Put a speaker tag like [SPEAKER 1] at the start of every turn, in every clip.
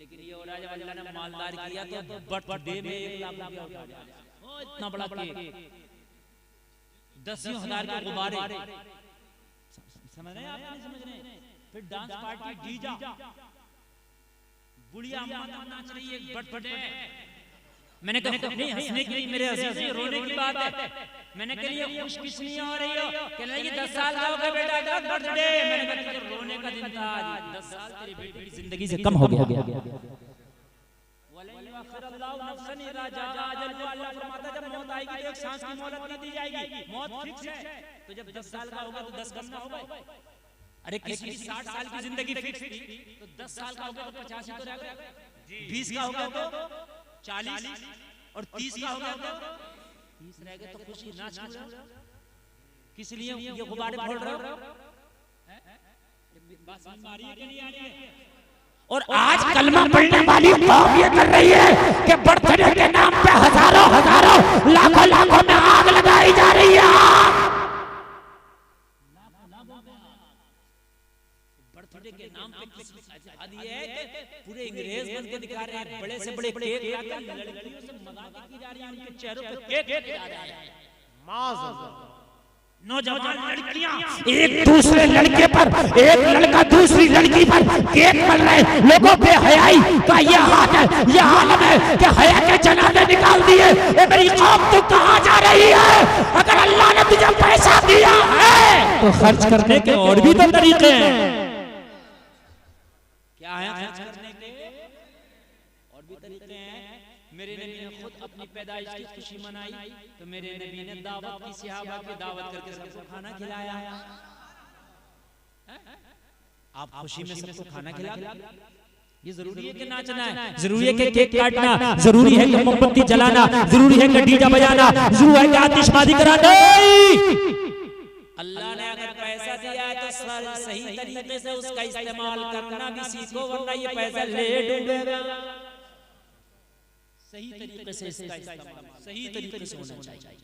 [SPEAKER 1] लेकिन ये हो रहा है जब अल्लाह ने मालदार किया तो बर्थडे में 1 लाख रुपया उठा लिया। इतना बड़ा केक, 10,000 के गुब्बारे, समझ रहे हैं आप? नहीं समझ रहे? फिर डांस पार्टी, डीजे, बुढ़िया अम्मा नाच रही है, बर्थडे। मैंने कहा नहीं हंसने की, मेरे अजीज ये रोने की बात है। मैंने कहा ये खुश किस लिए हो रही हो? कह रही है 10 साल का हो गया बेटा का बर्थडे। मैंने कहा तुझे रोने का दिन था आज, 10 साल तेरी बेटी की जिंदगी से कम हो गया। अल्लाह फरमाता जब मौत आएगी तो एक सांस की मोहलत नहीं दी जाएगी, मौत फिक्स है। तो जब 10 साल का होगा तो 10 कम ना होगा। अरे किसी की 60 साल की जिंदगी फिक्स थी तो 10 साल का होगा तो 85 तो रह गया, 20 का होगा तो 40 और 30 का होगा तो 30 रह गए। तो खुशी नाच किस लिए ये गुब्बारे फोड़ रहे हो? बस बीमारी के लिए आ रही है।
[SPEAKER 2] और आज कलमा पढ़ने वाली कौम ये कर रही है कि बर्थडे के नाम पे हजारों हजारों लाखों लाखों में आग लगाई जा रही है।
[SPEAKER 1] बर्थडे के नाम पे किसी आजादी है कि पूरे अंग्रेज बन के दिखा रहे हैं, बड़े से बड़े केक लाकर लड़कियों से मजाक की जा रही है, उनके चेहरों पे केक जा रहा है। नौजवान लड़कियां
[SPEAKER 2] एक दूसरे लड़के पर, एक लड़का दूसरी लड़की पर केक मल रहे। लोगों पे हयाई का ये हाल है, ये हालत है कि हया के जनाजे निकाल दिए। मेरी कौम तू कहां जा रही है? अगर अल्लाह ने तुझे पैसा दिया है तो खर्च करने के और भी तो तरीके हैं।
[SPEAKER 1] क्या है खर्च करने के और भी तरीके हैं। मेरे नबी ने खुद अपनी पैदाइश की खुशी मनाई तो मेरे नबी ने दावत की, सहाबा की दावत करके सबको खाना खिलाया। आप खुशी में सबको खाना खिला, ये जरूरी है कि नाचना है, जरूरी है कि केक काटना, जरूरी है कि मोमबत्ती जलाना, जरूरी है कि डीजे बजाना, जरूरी है कि आतिशबाजी कराना। अल्लाह ने अगर पैसा दिया है तो सही तरीके से उसका इस्तेमाल करना भी सीखो, वरना ये पैसा ले डूबेगा। सही तरीके से इसका इस्तेमाल सही तरीके से होना चाहिए।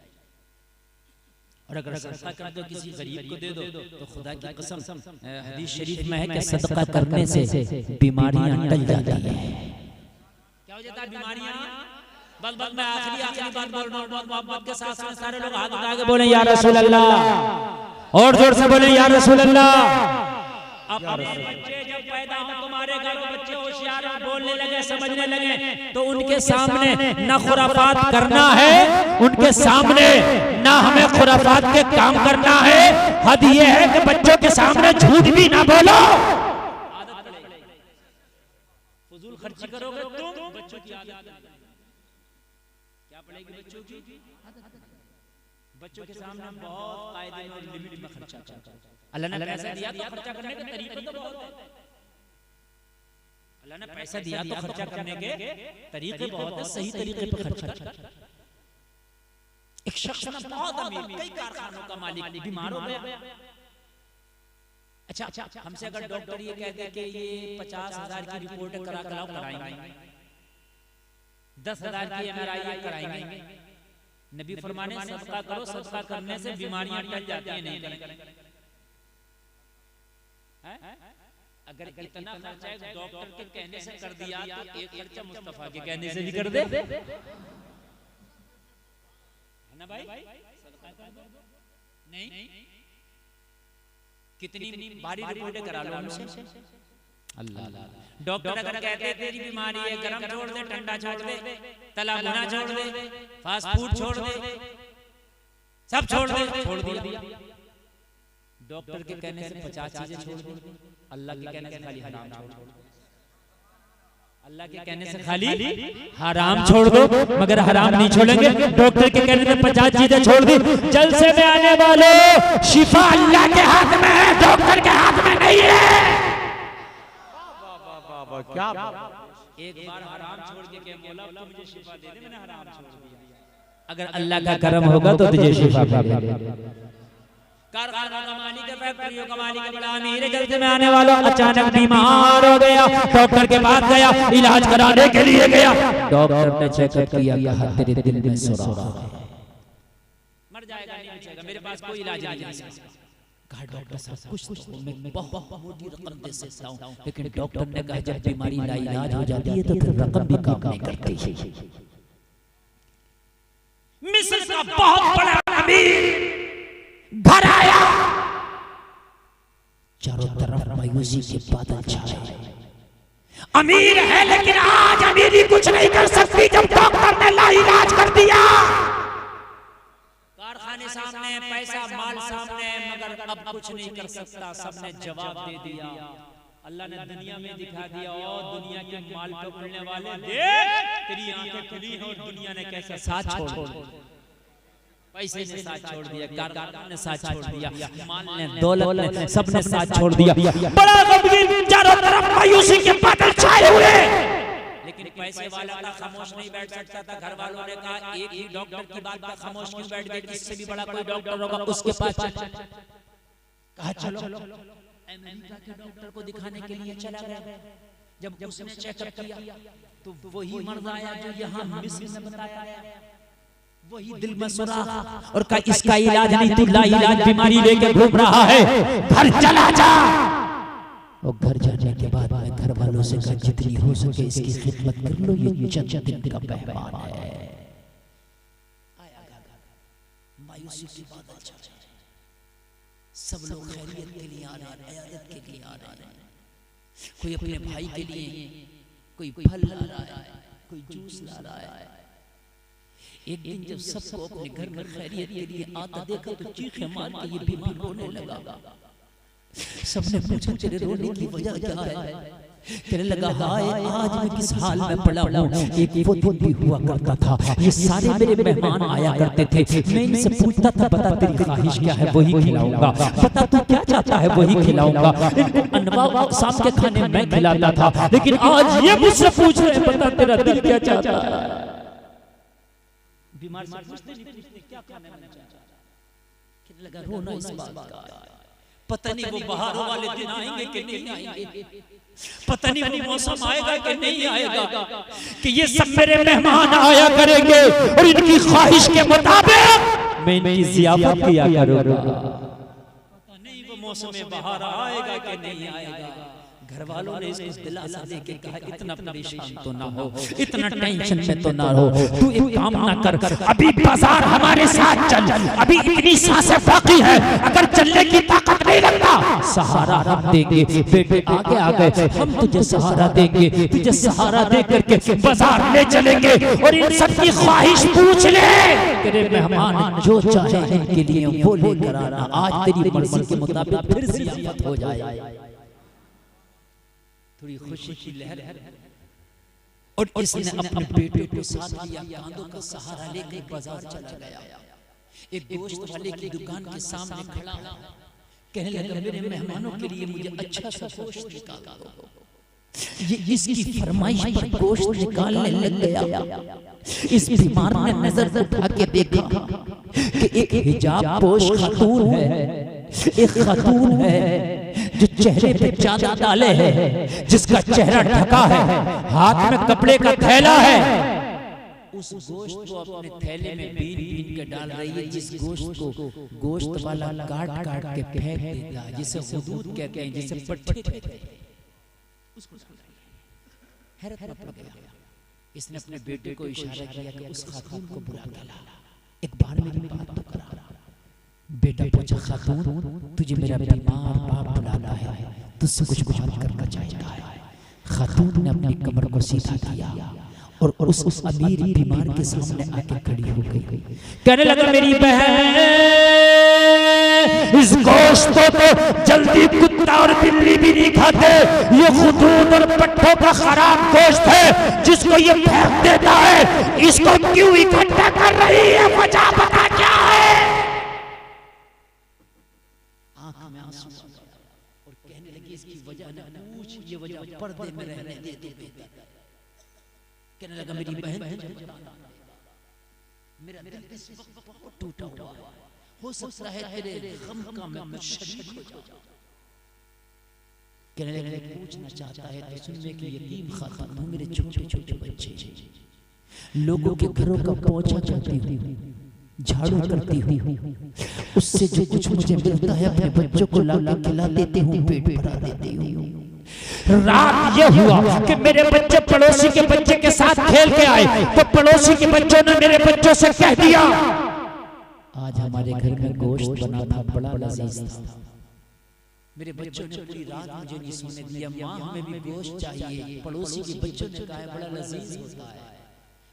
[SPEAKER 1] और अगर सदका कर दो, किसी गरीब को दे दो तो खुदा की कसम हदीस शरीफ में है कि सदका करने से बीमारियां टल जाती हैं। क्या हो जाता है बीमारियां? बस मैं आखिरी बात बोल रहा हूं, बहुत मोहब्बत के साथ सारे लोग हाथ उठा के बोले या रसूल अल्लाह, और जोर से बोले या रसूल अल्लाह। अपने बच्चे जब पैदा हो, तुम्हारे घर में बच्चे होशियार बोलने लगे, समझने लगे, तो उनके सामने ना खुराफात करना है, उनके सामने ना हमें खुराफात के काम करना है। हद ये है कि बच्चों के सामने झूठ भी ना बोलो। आदत पड़ेगी, फजूल खर्ची करोगे तुम, बच्चों की आदत क्या पड़ेगी? बच्चों की बच्चों के सामने बहुत कायदे और लिमिट में खर्चा करना। अल्लाह ने पैसा दिया तो खर्चा करने के तरीके तो बहुत है। अल्लाह ने पैसा दिया तो खर्चा करने के तरीके बहुत है, सही तरीके पे खर्चा करना। एक शख्स ना बहुत अमीर, कई कारखानों का मालिक, बीमार हो गया। अच्छा, हमसे अगर डॉक्टर ये कहते कि ये 50,000 की रिपोर्ट कराएंगे, 10,000 की MRI कराएंगे, नबी फरमाने सदका करो, सदका करने से बीमारियां टल जाती हैं। नहीं करेंगे अगर इतना खर्चा है डॉक्टर के कहने से कर दिया तो एक खर्चा मुस्तफा के कहने से भी कर दे, है ना भाई? नहीं कितनी भारी रिपोर्टें करा लो हमसे। अल्लाह डॉक्टर अगर कहते हैं तेरी बीमारी है, गरम छोड़ दे, ठंडा छोड़ दे, तला भुना छोड़ दे, फास्ट फूड छोड़ दे, सब छोड़ दे, छोड़ दिया। डॉक्टर के कहने से 50 चीजें छोड़ दो, अल्लाह के कहने से खाली हराम छोड़ दो। अल्लाह के कहने से खाली हराम छोड़ दो, मगर हराम नहीं छोड़ेंगे। डॉक्टर के कहने से 50 चीजें छोड़ दी। जलसे में आने वाले शिफा अल्लाह के हाथ में है, डॉक्टर के हाथ में नहीं है। क्या एक बार हराम छोड़ के क्या बोला, तो मुझे शिफा दे दे, मैंने हराम छोड़ दिया। अगर अल्लाह का करम होगा तो तुझे शिफा मिलेगी। कारखाना का मालिक है, फैक्ट्रियों का मालिक है, बड़ा अमीर है, जल्दी में आने वाला अचानक बीमार हो गया, डॉक्टर के पास गया, इलाज कराने के लिए गया। डॉक्टर ने चेकअप किया, कहा तेरे दिल में सुराख है, मर जाएगा, नहीं बचेगा, मेरे पास कोई इलाज नहीं है। कहा डॉक्टर साहब कुछ तो मैं बहुत मोटी रकम दे सकता हूं, लेकिन डॉक्टर ने कहा जब बीमारी लाइलाज हो जाती है तो फिर रकम भी काम नहीं करती। मिस्र का बहुत बड़ा अमीर घर आया, चारों तरफ मायूसी के बादल छाए। अमीर है लेकिन आज अमीरी कुछ नहीं कर सकती जब डॉक्टर ने लाइलाज कर दिया। कारखाने सामने, पैसा माल सामने, मगर अब कुछ नहीं कर सकता। सबने जवाब दे दिया। अल्लाह ने दुनिया में दिखा दिया, और दुनिया के माल पकड़ने वाले देख तेरी आंखें खुली हैं, और दुनिया ने कैसा साथ छोड़, पैसे ने साथ छोड़ दिया, कारखाने ने साथ छोड़ दिया, माल ने, दौलत ने, सबने साथ छोड़ दिया। बड़ा गमगीन चारों तरफ मायूसी के बादल छाए हुए। लेकिन पैसे वाला था खामोश नहीं बैठ सकता था। घर वालों ने कहा एक ही डॉक्टर की बात पर खामोश क्यों बैठ गए, इससे भी बड़ा कोई डॉक्टर होगा उसके पास चल। कहा चलो, अमेरिका के डॉक्टर को दिखाने के लिए चला गया। जब उसने चेकअप किया तो वही मर्द आया जो यहाँ मिस्र में बताया गया, वही दिल में सुना और कहा इसका इलाज नहीं, तू लाइलाज बीमारी लेके घूम रहा है, घर चला जा। और घर जाने के बाद मैं घर वालों से कहा जितनी हो सके इसकी खिदमत कर लो, ये चंद दिन का मेहमान है। मायूसी की बादल छा गए, सब लोग खैरियत के लिए आ रहे हैं, इयादत के लिए आ रहे हैं। कोई अपने भाई के लिए कोई फल ला रहा है, कोई जूस ला रहा है। एक दिन जब सबको अपने घर में खैरियत के लिए आता देखा तो चीखें मार के ये बीमार रोने लगा। सबने पूछा तेरे रोने की वजह क्या है? कहने लगा हाय आज मैं किस हाल में पड़ा हूँ। एक वो दिन भी हुआ करता था, ये सारे मेरे मेहमान आया करते थे, मैं इनसे पूछता था बता तेरी ख्वाहिश क्या है वही खिलाऊंगा, बता तू क्या चाहता है वही खिलाऊंगा। इनको अनवा अक़साम के खाने मैं खिलाता था, लेकिन आज ये मुझसे पूछ रहे हैं बता तेरा दिल क्या चाहता है। बीमार से पूछते क्या खाने में चाहता है, कहने लगा रोना इस बात का, पता नहीं वो बहारों वाले दिन आएंगे कि नहीं आएंगे, पता नहीं वो मौसम आएगा कि नहीं आएगा, कि ये सब मेरे मेहमान आया करेंगे और इनकी ख्वाहिश के मुताबिक मैं इनकी ज़ियाफत किया करूंगा। पता नहीं वो मौसम बहार आएगा कि नहीं आएगा। घर वालों ने इसको दिलासा देके कहा इतना परेशान तो ना हो, इतना टेंशन में तो ना हो, तू एक काम ना कर, अभी बाजार हमारे साथ चल, अभी इतनी सांसें बाकी है, अगर चलने की ताकत नहीं रखता सहारा हम देंगे, बेटे आगे आ गए, हम तुझे सहारा देंगे, तुझे सहारा दे करके बाजार ले चलेंगे और इन सब की ख्वाहिश पूछ ले, तेरे मेहमान जो चाहे इनके लिए वो लेकर आना, आज तेरी मर्जी के मुताबिक फिर ज़ियाफत हो जाए। थोड़ी खुशी की लहर और इसने अपने बेटे को साथ लिया, कांधों का सहारा लेकर बाजार चला गया। एक गोश्त वाले की दुकान के सामने खड़ा कहने लगा मेरे मेहमानों के लिए मुझे अच्छा सा गोश्त निकाल दो। ये इसकी फरमाइश पर गोश्त निकालने लग गया। इस बीमार ने नजर उठा के देखा कि एक हिजाब पोश खातून है, एक खातून है जो चेहरे पे चादर डाले है, जिसका चेहरा ढका है, हाथ में कपड़े का थैला है, उस गोश्त को अपने थैले में बीन बीन के डाल रही है, जिस गोश्त को गोश्त वाला काट काट के फेंक देता है, जिसे हुदूद कहते हैं, जिसे पट्टे कहते हैं, उसको हैरत में पड़ गया। इसने अपने बेटे को इशारा किया कि उस खातून को बुला के ला, एक बार मेरी बात तो करा। बेटा पूछा खातून तुझे मेरा बीमार बाप बुलाना है, तुझसे कुछ बात करना चाहता है। खातून ने अपनी कमर को सीधा किया और उस अमीर बीमार के सामने आके खड़ी हो गई, कहने लगा मेरी बहन इस गोश्त को जल्दी कुत्ता और बिल्ली भी नहीं खाते, ये खुदूद और पट्टों का खराब गोश्त है जिसको ये फेंक देता है, इसको क्यों इकट्ठा कर रही है, वजह बता क्या है। आंख में आंसू और कहने लगी इसकी वजह न पूछ, ये वजह पर्दे में रहने दे दे बेटा। कहने लगा मेरी बहन मेरा दिल इस वक्त बहुत टूटा हुआ है, हो सकता है तेरे गम का मैं कुछ शरीक हो जाऊं। कहने लगा पूछना चाहता है तो सुनने की यतीम खातून हूं, मेरे छोटे छोटे बच्चे लोगों के घरों का पोछा करती हूँ,
[SPEAKER 2] झाड़ू करती हूँ, उससे जो कुछ मुझे मिलता है अपने बच्चों को लाकर खिला देती हूँ, पेट भरा देती हूँ। रात ये हुआ कि मेरे बच्चे पड़ोसी के बच्चे के साथ खेल के आए, तो पड़ोसी के बच्चों ने मेरे बच्चों से कह दिया, आज हमारे घर में गोश्त बना था, बड़ा लजीज था।
[SPEAKER 1] मेरे बच्चों ने पूरी रात मुझे नहीं सोने दिया, माँ हमें भी गोश्त चाहिए। पड़ोसी के बच्चों ने कहा बड़ा लजीज होता है,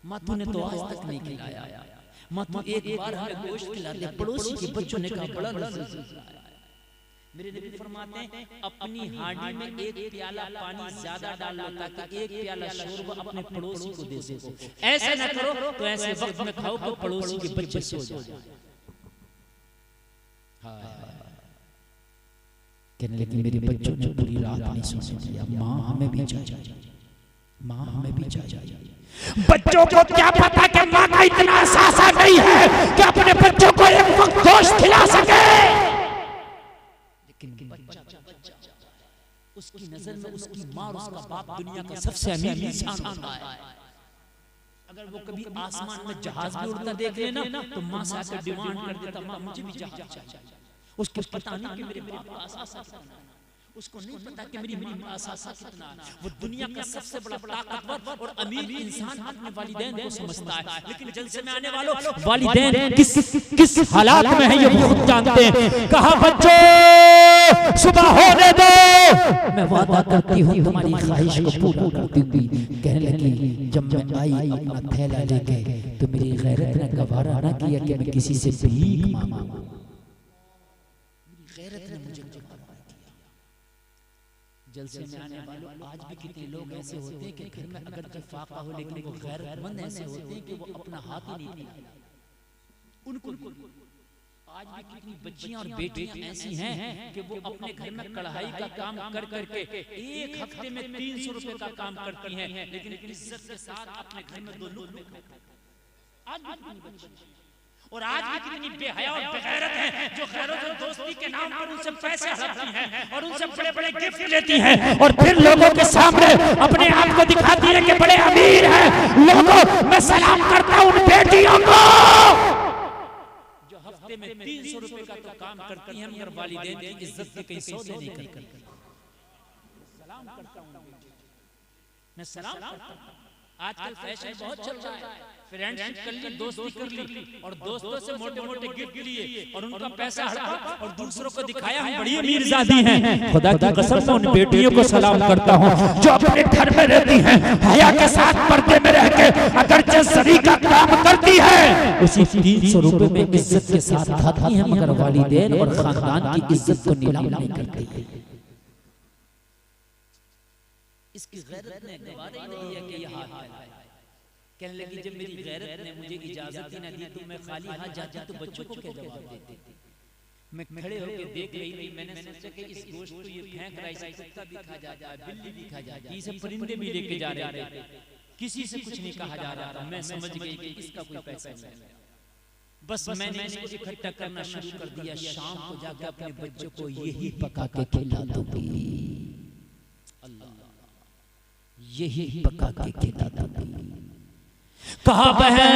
[SPEAKER 1] माँ तूने तो आज तक नहीं खिलाया, माँ तू एक बार हमें गोश्त खिला दे। पड़ोसी के बच्चों ने कहा बड़ा लजीज होता है। मेरे नबी फरमाते हैं अपनी हांडी में एक प्याला पानी ज्यादा डाल लो ताकि एक प्याला शोरबा अपने पड़ोसी को दे सको। ऐसे न करो तो ऐसे वक्त में खाओ कि पड़ोसी के बच्चे सो जाए।
[SPEAKER 2] कहने लगी मेरे बच्चों ने पूरी रात नहीं सोने दिया, माँ हमें भी चाहिए, माँ हमें भी चाहिए। बच्चों को क्या पता कि माँ का इतना एहसास नहीं है कि अपने बच्चों को एक वक्त गोश्त खिला सके। लेकिन बच्चा
[SPEAKER 1] उसकी नजर में उसकी माँ और उसका बाप दुनिया का सबसे अमीर इंसान होता है। अगर वो कभी आसमान में जहाज भी उड़ता देख लेना तो माँ से आकर डिमांड कर देता, माँ मुझे भी जहाज चाहिए। उसको पता नहीं कि मेरे बाप का आसासा कितना है, उसको नहीं पता कि मेरी माँ का आसासा कितना है। वो दुनिया का सबसे बड़ा ताकतवर और अमीर इंसान अपने वालिदैन को समझता है, लेकिन जलसे में आने वालों
[SPEAKER 2] वालिदैन किस हालात में है ये बहुत जानते हैं। कहा बच्चों सुबह होने दो, मैं वादा करती हूँ तुम्हारी ख्वाहिश को पूरा कर दूंगी। कहने लगी जब मैं आई अपना थैला लेके तो मेरी गैरत ने गवारा ना किया कि मैं किसी से भीख मांगूं।
[SPEAKER 1] गैरत ने मुझे गवारा किया। जलसे में आने वालों आज भी कितने लोग ऐसे होते हैं कि घर में अगर फाका हो लेकिन वो गैरतमंद ऐसे होते हैं कि वो अपना हाथ ही नहीं फैलाते। उनको आज भी कितनी बच्चियां और बेटियां ऐसी हैं कि वो अपने घर में कढ़ाई का काम कर करके एक हफ्ते में 300 रुपए का काम करती हैं, लेकिन इज्जत के साथ अपने घर में 2 लुक़मे खाती हैं। आज भी कितनी बच्चियां और आज भी कितनी बेहया और बेगैरत हैं जो गैरत और दोस्ती के नाम पर उनसे पैसे हड़पती हैं और उनसे बड़े-बड़े गिफ्ट लेती हैं
[SPEAKER 2] और फिर लोगों के सामने अपने आप को दिखाती है कि बड़े अमीर हैं। लोगों मैं सलाम करता हूं उन बेटियों को
[SPEAKER 1] जो हफ्ते में 300 रुपए का तो काम करती हैं मगर वालिदैन की इज्जत के कहीं सौदे नहीं करती। सलाम करता हूं, मैं सलाम करता हूं। आजकल फैशन बहुत चल रहा है, फ्रेंडशिप कर ली, दोस्ती कर ली और दोस्तों से मोटे-मोटे गिफ्ट लिए और उनका पैसा हड़पा और दूसरों को दिखाया हम बड़ी अमीरजादी हैं।
[SPEAKER 2] खुदा की कसम से उन बेटियों को सलाम करता हूँ जो अपने घर में रहती हैं, हया के साथ पर्दे में रह के अगर जसरी का काम करती है उसी 300 रुपए में इज्जत के साथ खाती हैं, मगर वालिदैन और खानदान की इज्जत को नीलाम नहीं करती।
[SPEAKER 1] इसकी गैरत ने गवारा ही नहीं है कि ये हाथ फैलाए। कहने लगी जब मेरी गैरत ने मुझे इजाजत ही न दी तो मैं खाली हाथ जाती तो बच्चों को क्या जवाब देती। मैं खड़े होकर देख रही थी, मैंने सोचा कि इस गोश्त को ये फेंक रहा है, इसे कुत्ता भी खा जाता है, बिल्ली भी खा जाती है, इसे परिंदे भी लेके जा रहे थे, किसी से कुछ नहीं कहा जा रहा था। मैं समझ गई कि इसका कोई पैसा नहीं। बस मैंने इसको इकट्ठा करना शुरू कर दिया। शाम को जाकर अपने बच्चों को यही पका के खिला दूंगी,
[SPEAKER 2] यही पका के खिला दूंगी। कहा बहन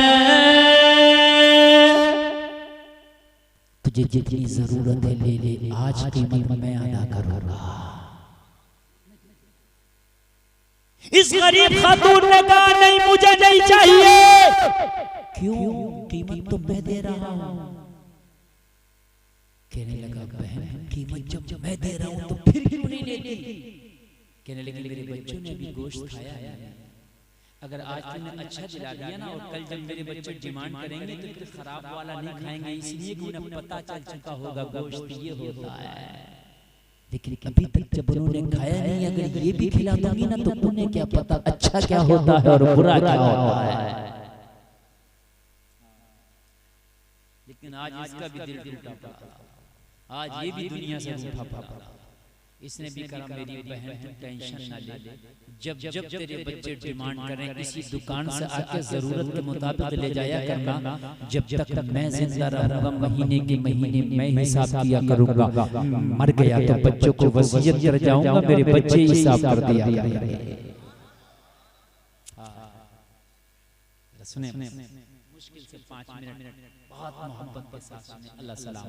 [SPEAKER 2] तुझे जितनी जरूरत है ले ले, आज कीमत मैं अदा करूंगा।
[SPEAKER 1] इस गरीब खातून ने कहा नहीं मुझे नहीं चाहिए।
[SPEAKER 2] क्यों? कीमत तो मैं दे रहा हूं। कहने लगा बहन कीमत जब मैं दे रहा हूं तो फिर क्यों नहीं लेती?
[SPEAKER 1] कहने लगी मेरे बच्चों ने भी गोश्त खाया है, अगर आज तुमने अच्छा दिला दिया ना और कल जब मेरे बच्चे डिमांड करेंगे तो फिर खराब वाला नहीं खाएंगे, इसलिए कि उन्हें पता चल चुका होगा गोश्त ये होता है।
[SPEAKER 2] लेकिन अभी तक जब उन्होंने खाया नहीं, अगर ये भी खिला दूंगी ना तो उन्हें क्या पता अच्छा क्या होता है और बुरा क्या होता है।
[SPEAKER 1] लेकिन आज इसका भी दिल टूटा पड़ा, आज ये भी दुनिया से रूठा पड़ा। इसने भी कहा मेरी बहन तू टेंशन ना ले, जब जब तेरे बच्चे डिमांड करें किसी दुकान से आके जरूरत के मुताबिक ले जाया करना, जब तक मैं जिंदा रहूंगा महीने के महीने मैं हिसाब किया करूंगा, मर गया तो बच्चों को वसीयत कर जाऊंगा, मेरे बच्चे हिसाब कर दिया करेंगे। सुने मुश्किल से 5 मिनट बहुत मोहब्बत के साथ सुने। अल्लाह सलाम,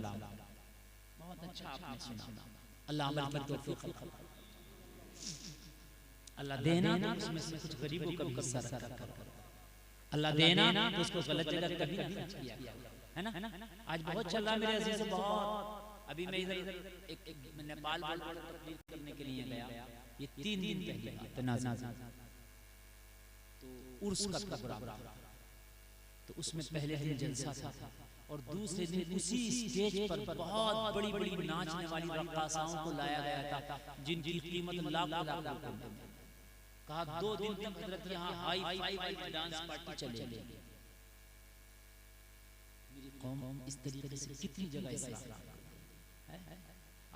[SPEAKER 1] बहुत अच्छा आपने सुना। अल्लाह अमल की तौफीक, अल्लाह देना तो उसमें से कुछ गरीबों का भी हिस्सा रखा, अल्लाह देना तो उसको गलत जगह कभी ना खर्च किया, है ना। आज बहुत चल रहा है मेरे अजीज, बहुत। अभी मैं इधर एक नेपाल तकरीर करने के लिए गया, ये 3 दिन पहले तनाज़ा तो उर्स का प्रोग्राम, तो उसमें पहले दिन जलसा था और दूसरे दिन उसी स्टेज पर बहुत बड़ी बड़ी नाचने वाली रक्कासाओं को लाया गया था जिनकी कीमत लाख रुपए। कहा 2 दिन तक हजरत यहाँ हाई फाई डांस पार्टी चलेगी। मेरी कौम इस तरीके से कितनी जगह इस्लाम है।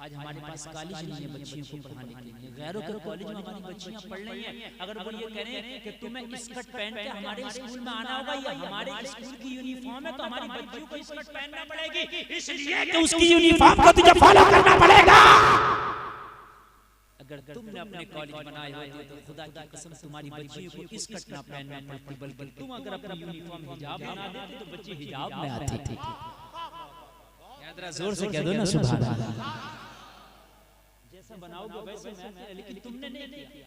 [SPEAKER 1] आज हमारे पास कॉलेज नहीं है बच्चियों को पढ़ाने के लिए, गैरों के कॉलेज में हमारी बच्चियां पढ़ रही हैं। अगर वो ये कह रहे हैं कि तुम्हें स्कर्ट पहन के हमारे स्कूल में आना होगा, या हमारे स्कूल की यूनिफॉर्म है तो हमारी बच्चियों को स्कर्ट पहनना पड़ेगी, इसलिए कि उसकी यूनिफॉर्म को तुझे फॉलो करना पड़ेगा। अगर तुमने अपने कॉलेज बनाए होते तो खुदा की कसम तुम्हारी बच्चियों को स्कर्ट ना पहनना पड़ती, बल्कि तुम अगर अपनी यूनिफॉर्म हिजाब बना देते तो बच्चे हिजाब में आते। जरा जोर से कह दो ना सुभान अल्लाह। जैसा बनाओगे वैसे मैं, लेकिन तुमने नहीं किया।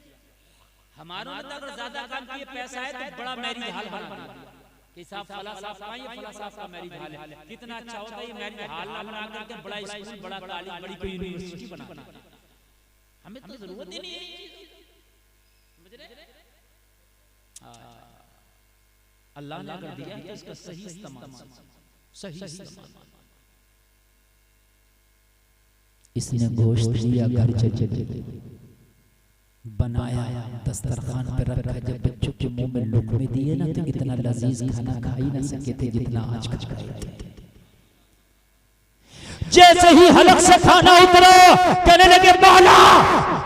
[SPEAKER 1] हमारों ने अगर ज्यादा काम किए, पैसा है तो बड़ा मैरिज हॉल बना दिया कि साहब फला साहब का, ये फला साहब का मैरिज हॉल है। कितना अच्छा होता है ये मैरिज हॉल ना बना करके बड़ा स्कूल, बड़ा कॉलेज, बड़ी कोई यूनिवर्सिटी बना। हमें तो जरूरत ही नहीं है, समझ रहे? अल्लाह ने कर दिया कि इसका सही इस्तेमाल, सही इस्तेमाल।
[SPEAKER 2] इसने गोश्त लिया, घर चले बनाया, दस्तरखान पे रखा। जब बच्चों के मुंह में लुक़मे दिए ना तो इतना लजीज खाना खा ही ना सके थे जितना आज खाए थे। जैसे ही हलक से खाना उतरा, कहने लगे मौला,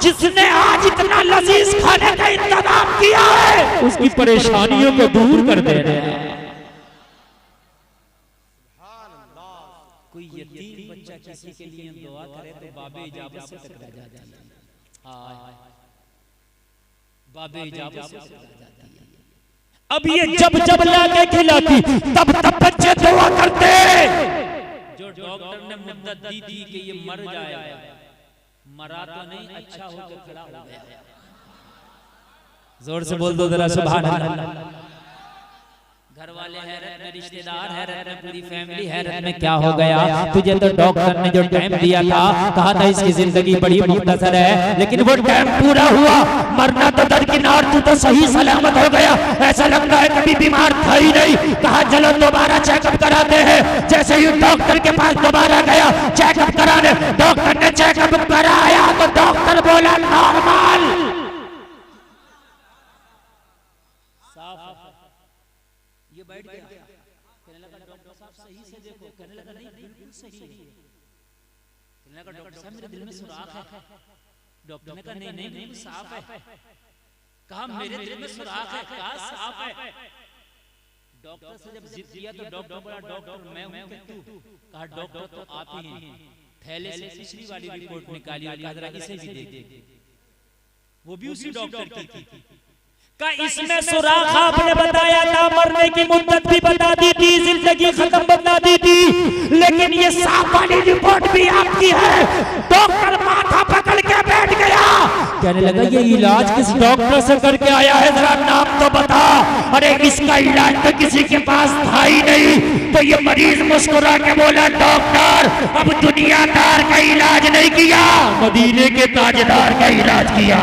[SPEAKER 2] जिसने आज इतना लजीज खाने का इंतजाम किया है उसकी परेशानियों को दूर कर दे रहे हैं।
[SPEAKER 1] कोई यतीम बच्चा किसी के लिए दुआ करे तो बाबे इजाबत से टकरा जाता है। बाबे इजाबत से टकरा जाता है।
[SPEAKER 2] अब ये जब जब लाके खिलाती तब तब बच्चे दुआ करते।
[SPEAKER 1] जो डॉक्टर ने मुद्दत दी थी कि ये मर जाएगा, मरा तो नहीं, अच्छा होकर खड़ा हो गया।
[SPEAKER 2] जोर से बोल दो जरा सुभान अल्लाह।
[SPEAKER 1] घर वाले हैरत में, रिश्तेदार हैरत में, पूरी फैमिली हैरत में।
[SPEAKER 2] क्या हो गया तुझे? तो डॉक्टर ने जो टाइम दिया था, कहा था इसकी जिंदगी बड़ी मुख्तसर है, लेकिन वो टाइम पूरा हुआ। मरना तो दरकिनार, तू तो सही सलामत हो गया। ऐसा लगता है कभी बीमार था ही नहीं। कहा चलो दोबारा चेकअप कराते हैं। जैसे ही डॉक्टर के पास दोबारा गया चेकअप कराने, डॉक्टर ने चेकअप कराया तो डॉक्टर बोला नॉर्मल।
[SPEAKER 1] ये बैठ गया, कहने लगा डॉक्टर साहब सही से देखो। कहने लगा नहीं बिल्कुल सही है। कहने लगा डॉक्टर साहब मेरे दिल में सुराख है। डॉक्टर ने कहा नहीं नहीं बिल्कुल साफ है। कहा मेरे दिल में सुराख है, कहा साफ है। डॉक्टर से जब जिद किया तो डॉक्टर बोला डॉक्टर मैं हूं कि तू? कहा डॉक्टर तो आप ही हैं। थैले से पिछली वाली रिपोर्ट निकाली और कहा जरा इसे भी देख। वो भी उसी डॉक्टर की थी।
[SPEAKER 2] का इसमें सुराख आपने बताया था, मरने की मुद्दत भी बता दी थी, जिंदगी खत्म बता दी थी, लेकिन ये साफ वाली रिपोर्ट भी आपकी है। डॉक्टर माथा पकड़ के बैठ गया, कहने लगा ये इलाज किस डॉक्टर से करके आया है, जरा नाम तो बता। अरे इसका इलाज तो किसी के पास था ही नहीं। तो ये मरीज मुस्कुरा के बोला डॉक्टर अब दुनियादार का इलाज नहीं किया, मदीने के ताजदार का इलाज किया।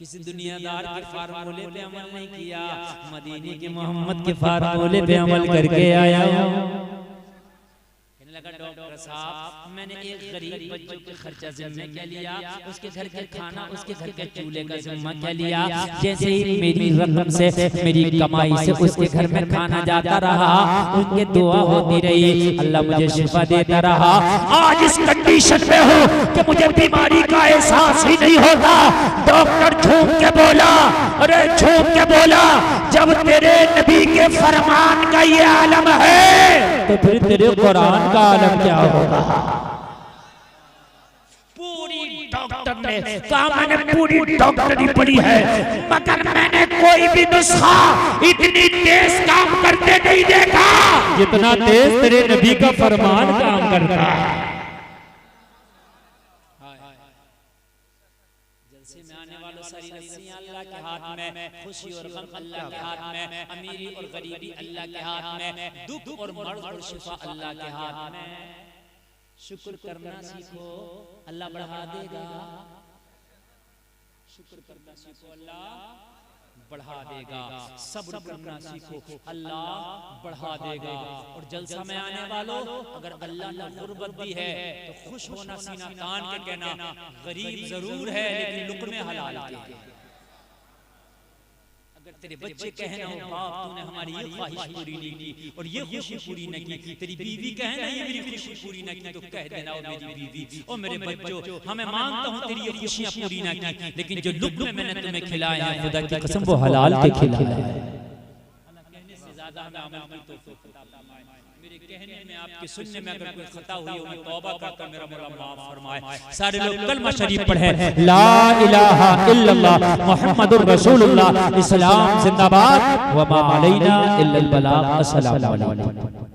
[SPEAKER 1] किसी दुनियादार के फार्मूले पे अमल नहीं किया, मदीने के मोहम्मद के फार्मूले पे अमल करके आया हूं। कहने लगा डॉक्टर साहब मैंने एक गरीब बच्चों के खर्चा जिम्मे क्या लिया, उसके घर के खाना, उसके घर के चूल्हे का जिम्मा क्या लिया। जैसे ही मेरी रकम से, मेरी कमाई से उसके घर में खाना जाता रहा, उनके दुआ होती रही, अल्लाह मुझे शिफा देता रहा। आज इस कंडीशन में हूँ कि मुझे बीमारी का एहसास ही नहीं होता। डॉक्टर झूम के बोला, अरे झूम के बोला, जब तेरे नबी के फरमान का ये आलम है तो फिर तेरे कुरान का आलम क्या होगा। पूरी डॉक्टर ने कहा मैंने पूरी डॉक्टरी पढ़ी है, मगर मैंने
[SPEAKER 2] कोई भी नुस्खा इतनी तेज काम करते नहीं देखा जितना तेज तेरे नबी का फरमान काम करता है।
[SPEAKER 1] जलसे में आने वालों सारी रस्सियां अल्लाह के हाथ में, खुशी और गम अल्लाह के हाथ में, अमीरी और गरीबी अल्लाह के हाथ में, दुख और मर्ज और शिफा अल्लाह के हाथ में। शुक्र करना सीखो, अल्लाह बढ़ा देगा। शुक्र करना सीखो, अल्लाह बढ़ा देगा। सब्र करना सीखो, अल्लाह बढ़ा देगा। और जलसा में आने वालों, अगर अल्लाह ने गुर्बत दी है तो खुश होना, सीना तान के कहना गरीब जरूर है लेकिन लुक़मे हलाल के। अगर तेरे बच्चे कहे ना हो बाप तूने हमारी ये ख्वाहिश पूरी नहीं की और ये खुशी पूरी नहीं की, तेरी बीवी कहे ना ये मेरी खुशी पूरी नहीं की, तो कह देना ओ मेरी बीवी ओ मेरे बच्चों, हमें मानता हूँ तेरी ये खुशियाँ पूरी ना की, लेकिन जो लुक़मे मैंने तुम्हें खिलाए हैं खुदा की कसम वो हलाल के खिलाए हैं। कहने से ज्यादा हमें अमल की तौफीक अता फरमाए। मेरे कहने में आपके सुनने में अगर कोई खता हुई हो मैं तौबा करता, मेरा मौला माफ फरमाए। सारे लोग कलमा शरीफ पढ़ें,
[SPEAKER 2] ला इलाहा इल्लल्लाह मुहम्मदुर रसूलुल्लाह। इस्लाम जिंदाबाद, व मा अलैना इल्लल बलाग। अस्सलामु अलैकुम।